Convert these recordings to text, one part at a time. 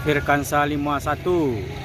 Firkansa 51.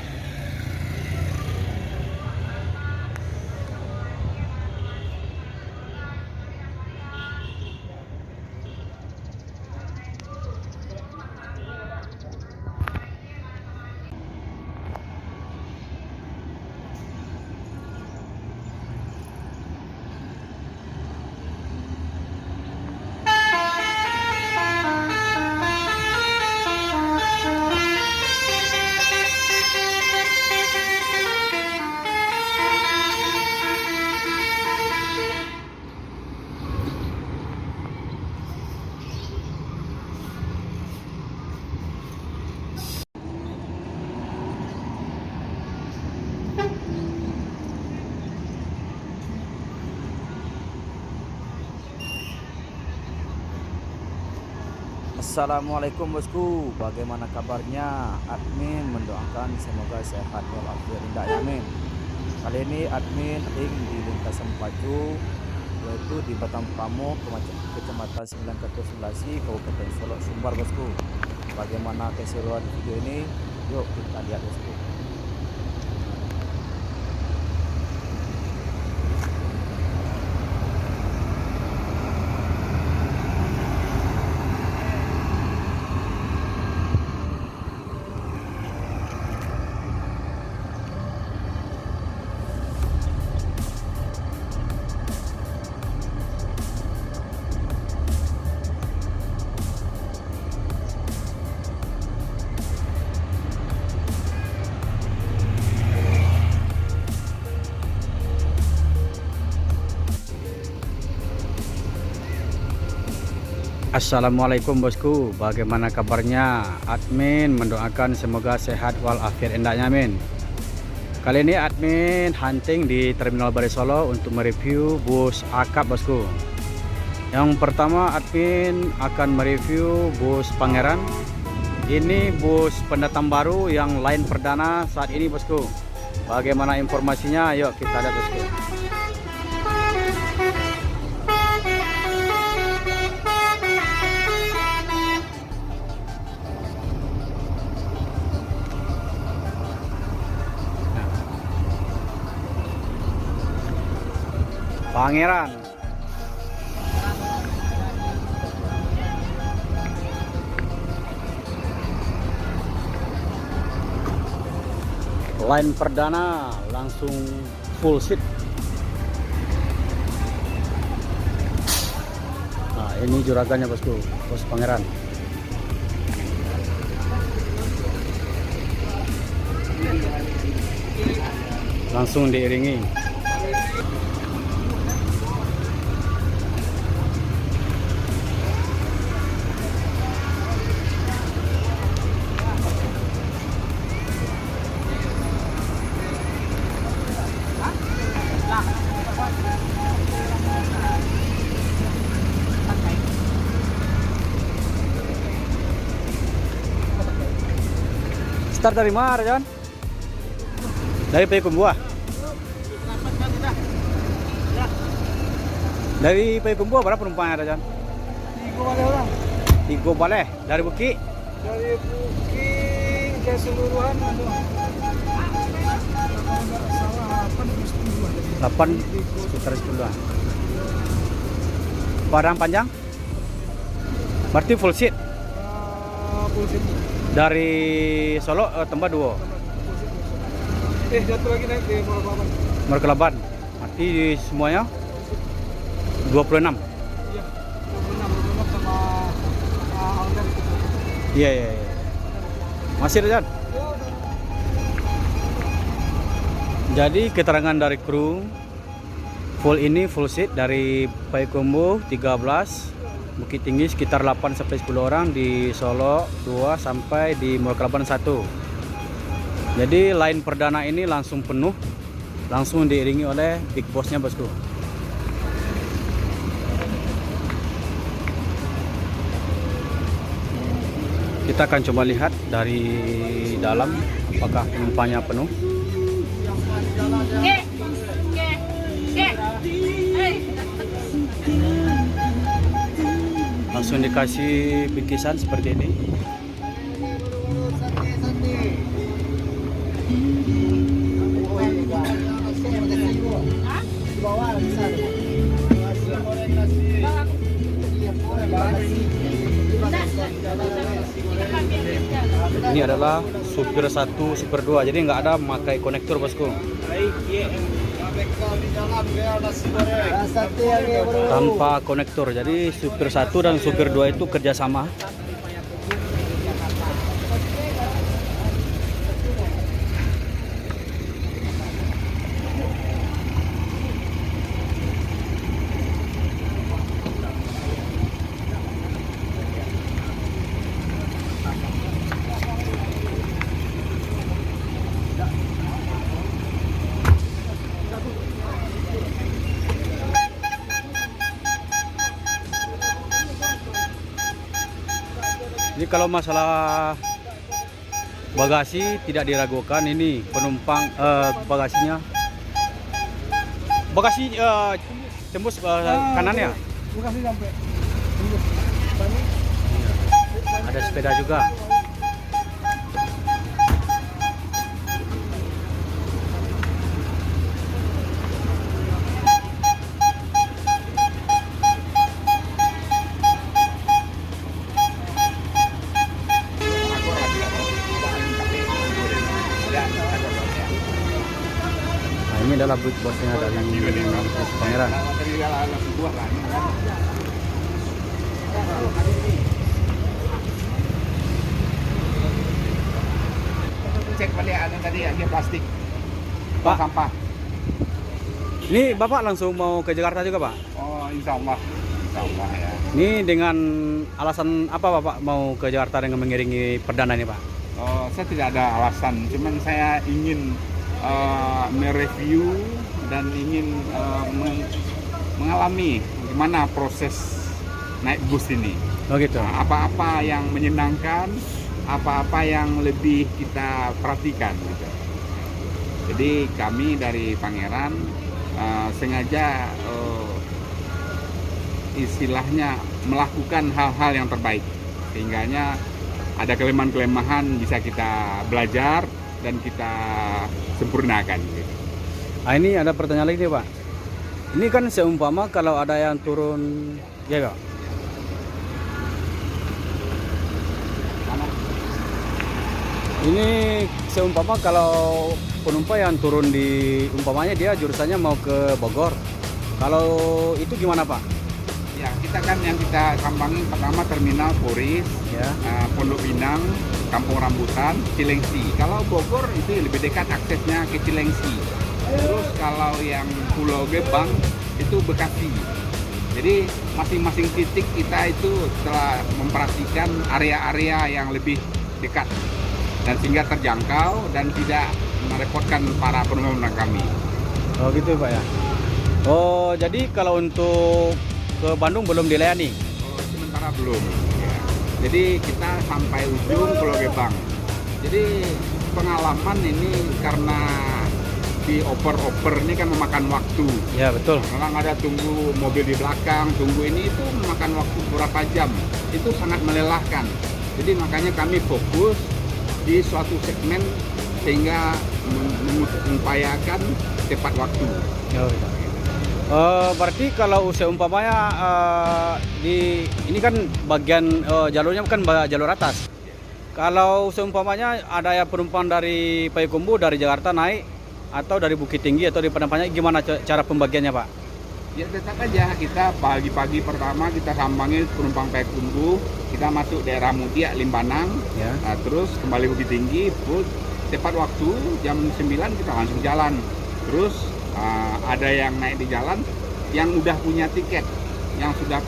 Assalamualaikum bosku, bagaimana kabarnya? Admin mendoakan semoga sehat walafiat indah ya amin. Kali ini admin di lintasan Pacu, yaitu di Batam Pamuk, Kecamatan 9 Ketusulasi, Kabupaten Solo, Sumbar bosku. Bagaimana keseruan video ini? Yuk kita lihat bosku. Assalamualaikum bosku, bagaimana kabarnya? Admin mendoakan semoga sehat walafiat endaknya amin. Kali ini admin hunting di Terminal Bari Solo untuk mereview bus akap bosku. Yang pertama admin akan mereview bus Pangeran. Ini bus pendatang baru yang line perdana saat ini bosku. Bagaimana informasinya? Yuk kita lihat bosku. Pangeran line perdana langsung full seat. Nah, ini juragannya bosku, bos Pangeran. Langsung diiringi. Start dari mana, John? Dari Payakumbuh. Dari Payakumbuh berapa penumpangnya ada, John? 3 balik orang. 3 balik. Dari Buki? Dari Buki keseluruhan ada 8 sekitar 10-an. Padang panjang? Berarti full seat? full seat. Dari Solo tambah 2. Satu lagi naik di Morokelaban. Morokelaban. Berarti semuanya 26. Iya, 26 sama Algar. Iya. Masih Rejan? Jadi keterangan dari kru full ini full seat dari Payakumbuh 13, Bukit Tinggi sekitar 8 sampai 10 orang, di Solo 2 sampai di Morokelaban 1. Jadi line perdana ini langsung penuh, langsung diiringi oleh big bossnya bosku. Kita akan coba lihat dari dalam apakah penumpangnya penuh. Langsung dikasih bingkisan seperti ini. adalah supir 1, supir 2. Jadi nggak ada memakai konektor, bosku. Tanpa konektor. Jadi supir 1 dan supir 2 itu kerjasama. Ini kalau masalah bagasi tidak diragukan, ini penumpang bagasi tembus kanan ya. Bukan sih sampai. Ada sepeda juga. Nah, ini adalah big bossnya dari Pangeran. Cek balik anu tadi ya, dia plastik. Pak. Sampah. Ini Bapak langsung mau ke Jakarta juga, Pak? Oh, insya Allah ya. Ini dengan alasan apa Bapak mau ke Jakarta dengan mengiringi perdana ini, Pak? Oh, saya tidak ada alasan, cuman saya ingin mereview dan ingin mengalami gimana proses naik bus ini. Oh gitu. Nah, apa-apa yang menyenangkan, apa-apa yang lebih kita perhatikan gitu. Jadi kami dari Pangeran sengaja istilahnya melakukan hal-hal yang terbaik, sehingganya ada kelemahan-kelemahan bisa kita belajar dan kita sempurnakan gitu. Nah, ini ada pertanyaan lagi nih, Pak. Ini kan seumpama kalau ada yang turun, ya Pak? Ini seumpama kalau penumpang yang turun di, umpamanya dia jurusannya mau ke Bogor. Kalau itu gimana, Pak? Ya, kita kan yang kita sambangi pertama terminal Poris, Ya. Pondok Pinang, Kampung Rambutan, Cilengsi. Kalau Bogor itu lebih dekat aksesnya ke Cilengsi. Terus kalau yang Pulau Gebang itu Bekasi. Jadi masing-masing titik kita itu telah memperhatikan area-area yang lebih dekat dan sehingga terjangkau dan tidak merepotkan para penumpang kami. Oh gitu, Pak ya. Oh, jadi kalau untuk ke Bandung belum dilayani? Oh, sementara belum. Ya. Jadi kita sampai ujung Pulau Gebang. Jadi pengalaman ini karena di oper-oper ini kan memakan waktu. Ya betul. Memang ada tunggu mobil di belakang, tunggu ini itu memakan waktu beberapa jam. Itu sangat melelahkan. Jadi makanya kami fokus di suatu segmen sehingga mengupayakan tepat waktu. Oh, iya. Berarti kalau seumpamanya ini kan bagian jalurnya bukan jalur atas. Kalau seumpamanya ada yang penumpang dari Payakumbuh dari Jakarta naik atau dari Bukit Tinggi atau di Padang Panjang, gimana cara pembagiannya, Pak? Ya tetap aja kita pagi-pagi pertama kita sambangi penumpang Payakumbuh, kita masuk daerah Mutia Limbanang, Ya. nah, terus kembali Bukit Tinggi, tepat waktu jam 9 kita langsung jalan. Terus ada yang naik di jalan yang udah punya tiket, yang sudah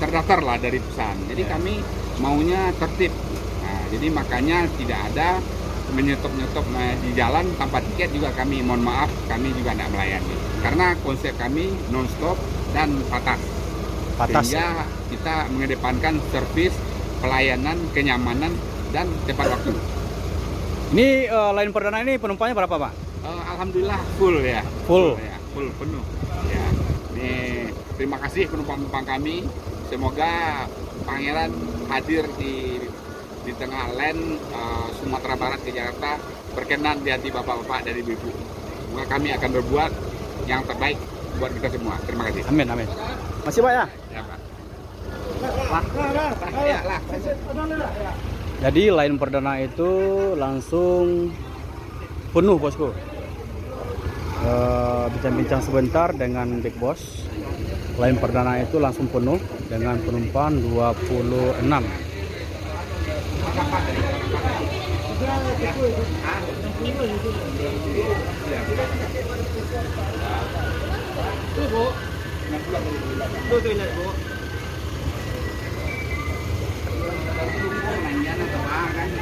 terdaftar lah dari pesan. Jadi Ya. kami maunya tertib. Nah, jadi makanya tidak ada menyetop-nyetop di jalan tanpa tiket juga kami mohon maaf, kami juga tidak melayani. Karena konsep kami non-stop dan patas. Sehingga kita mengedepankan servis, pelayanan, kenyamanan, dan tepat waktu. Ini line perdana ini penumpangnya berapa, Pak? Alhamdulillah full ya. Full. Ya, full penuh. Ya. Nih, terima kasih penumpang-penumpang kami. Semoga Pangeran hadir di tengah line Sumatera Barat ke Jakarta berkenan di hati bapak-bapak dari ibu-ibu. Semoga kami akan berbuat yang terbaik buat kita semua. Terima kasih. Amin, amin. Masih, Pak ya? Ya, Pak. Lah, Ya, lah. Jadi line perdana itu langsung penuh bosku. Bincang-bincang sebentar dengan Big Boss. Line perdana itu langsung penuh dengan penumpang 26. Tuh, Bu. Tuh, lihat, Bu.